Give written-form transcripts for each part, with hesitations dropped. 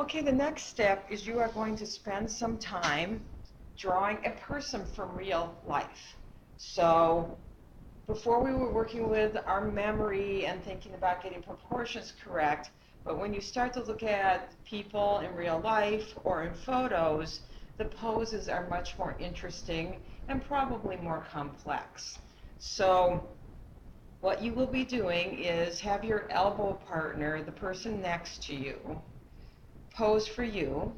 Okay, the next step is you are going to spend some time drawing a person from real life. So before we were working with our memory and thinking about getting proportions correct, but when you start to look at people in real life or in photos, the poses are much more interesting and probably more complex. So what you will be doing is have your elbow partner, the person next to you, pose for you.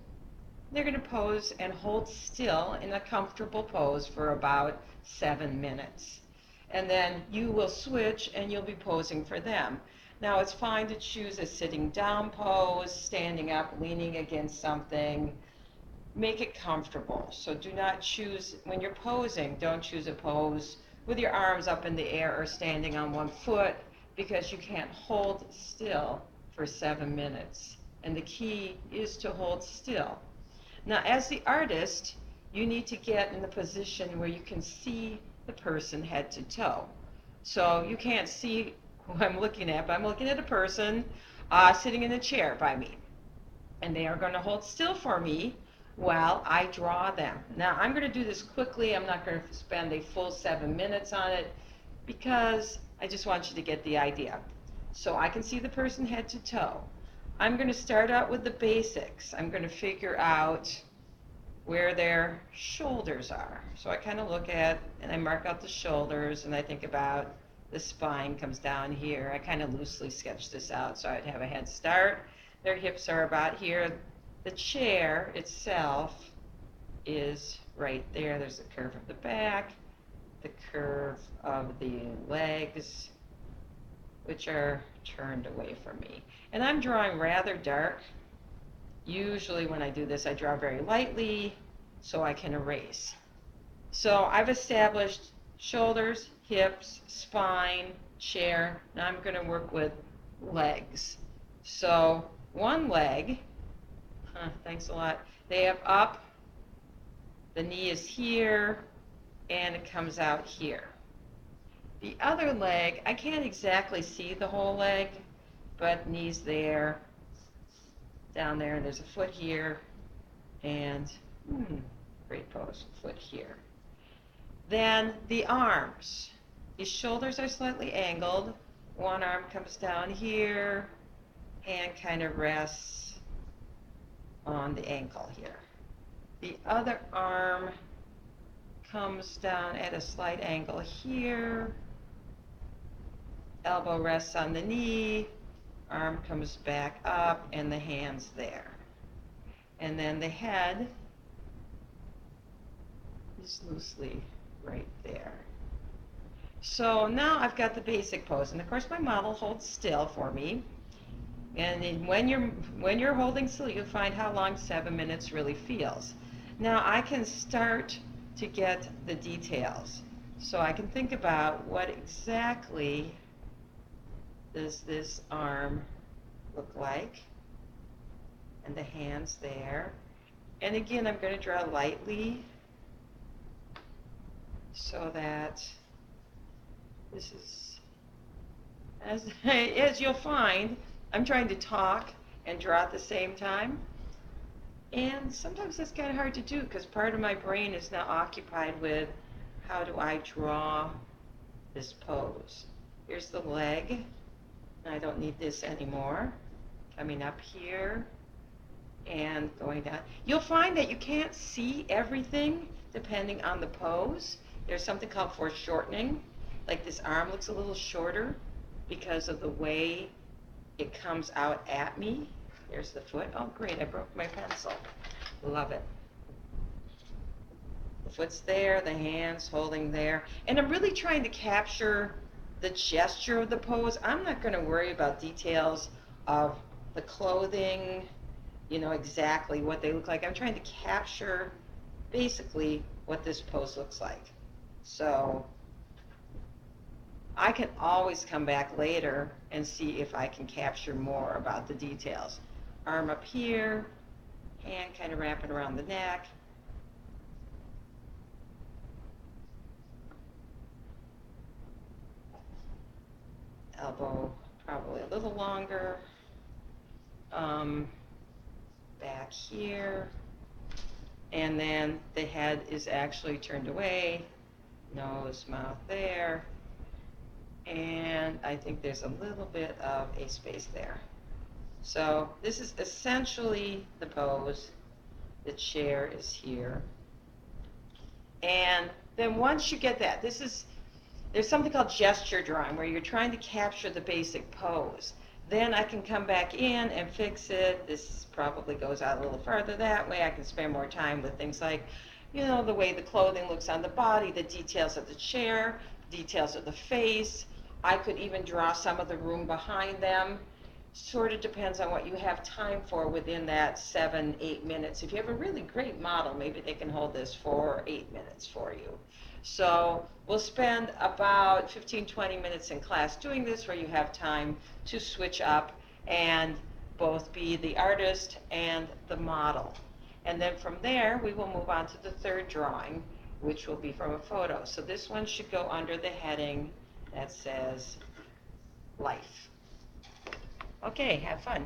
They're going to pose and hold still in a comfortable pose for about 7 minutes. And then you will switch and you'll be posing for them. Now it's fine to choose a sitting down pose, standing up, leaning against something. Make it comfortable. So do not choose, when you're posing, don't choose a pose with your arms up in the air or standing on one foot, because you can't hold still for 7 minutes. And the key is to hold still. Now, as the artist, you need to get in the position where you can see the person head to toe. So you can't see who I'm looking at, but I'm looking at a person sitting in a chair by me. And they are going to hold still for me while I draw them. Now, I'm going to do this quickly. I'm not going to spend a full 7 minutes on it because I just want you to get the idea. So I can see the person head to toe. I'm going to start out with the basics. I'm going to figure out where their shoulders are. So I kind of look at and I mark out the shoulders and I think about the spine comes down here. I kind of loosely sketch this out so I'd have a head start. Their hips are about here. The chair itself is right there. There's the curve of the back, the curve of the legs, which are turned away from me. And I'm drawing rather dark. Usually when I do this, I draw very lightly so I can erase. So I've established shoulders, hips, spine, chair. Now I'm going to work with legs. So one leg, thanks a lot, they have up, the knee is here, and it comes out here. The other leg, I can't exactly see the whole leg, but knees there, down there, and there's a foot here, and great pose, foot here. Then the arms. The shoulders are slightly angled. One arm comes down here, hand kind of rests on the ankle here. The other arm comes down at a slight angle here. Elbow rests on the knee, arm comes back up, and the hand's there. And then the head is loosely right there. So now I've got the basic pose, and of course my model holds still for me. And when you're holding still, you'll find how long 7 minutes really feels. Now I can start to get the details. So I can think about what exactly does this arm look like, and the hands there. And again, I'm going to draw lightly so that this is, as you'll find, I'm trying to talk and draw at the same time. And sometimes that's kind of hard to do because part of my brain is now occupied with how do I draw this pose. Here's the leg. I don't need this anymore. Coming up here and going down. You'll find that you can't see everything depending on the pose. There's something called foreshortening. Like this arm looks a little shorter because of the way it comes out at me. There's the foot. Oh great, I broke my pencil. Love it. The foot's there, the hands holding there. And I'm really trying to capture the gesture of the pose. I'm not going to worry about details of the clothing, exactly what they look like. I'm trying to capture basically what this pose looks like. So I can always come back later and see if I can capture more about the details. Arm up here, hand kind of wrapping around the neck. Elbow probably a little longer. back here. And then the head is actually turned away, nose, mouth there. And I think there's a little bit of a space there. So this is essentially the pose. The chair is here. And then once you get that, there's something called gesture drawing where you're trying to capture the basic pose. Then I can come back in and fix it. This probably goes out a little farther that way. I can spend more time with things like, the way the clothing looks on the body, the details of the chair, details of the face. I could even draw some of the room behind them. Sort of depends on what you have time for within that 7-8 minutes. If you have a really great model, maybe they can hold this for 8 minutes for you. So we'll spend about 15-20 minutes in class doing this, where you have time to switch up and both be the artist and the model. And then from there, we will move on to the third drawing, which will be from a photo. So this one should go under the heading that says life. Okay, have fun.